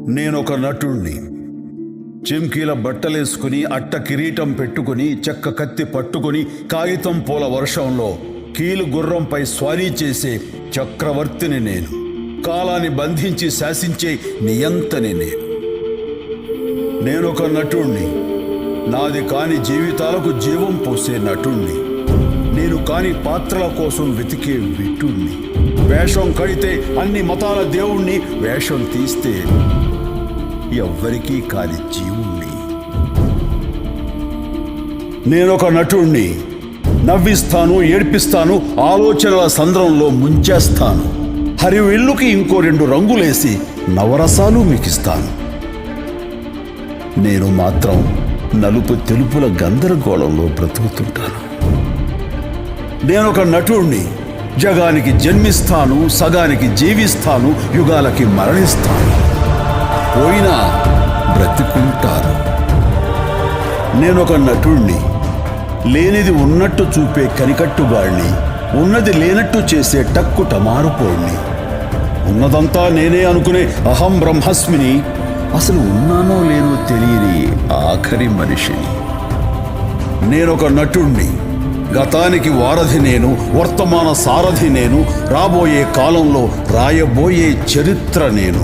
నేనొక నటుణ్ణి. చెంకీల బట్టలేసుకుని, అట్ట కిరీటం పెట్టుకుని, చెక్క కత్తి పట్టుకుని, కాగితం పూల వర్షంలో కీలు గుర్రంపై స్వారీ చేసే చక్రవర్తిని నేను. కాలాన్ని బంధించి శాసించే నియంతని నేను. నేనొక నటుణ్ణి. నాది కాని జీవితాలకు జీవం పోసే నటుణ్ణి. నేను కాని పాత్రల కోసం వెతికే విటుణ్ణి. వేషం కడితే అన్ని మతాల దేవుణ్ణి, వేషం తీస్తే ఎవ్వరికీ కాని జీవుణ్ణి. నేనొక నటుణ్ణి. నవ్విస్తాను, ఏడ్పిస్తాను, ఆలోచనల సంద్రంలో ముంచేస్తాను. హరివిల్లుకి ఇంకో 2 రంగులేసి నవరసాలు మీకిస్తాను. నేను మాత్రం నలుపు తెలుపుల గందరగోళంలో బ్రతుకుతుంటాను. నేనొక నటుణ్ణి. జగానికి జన్మిస్తాను, సగానికి జీవిస్తాను, యుగాలకి మరణిస్తాను. పోయినా బ్రతికుంటాను. నేనొక నటుణ్ణి. లేనిది ఉన్నట్టు చూపే కనికట్టుగాడిని, ఉన్నది లేనట్టు చేసే టక్కు టమారుపోడిని. ఉన్నదంతా నేనే అనుకునే అహం బ్రహ్మస్మిని, అసలు ఉన్నానో లేనో తెలియని ఆఖరి మనిషిని. నేనొక నటుణ్ణి. గతానికి వారధి నేను, వర్తమాన సారథి నేను, రాబోయే కాలంలో రాయబోయే చరిత్ర నేను.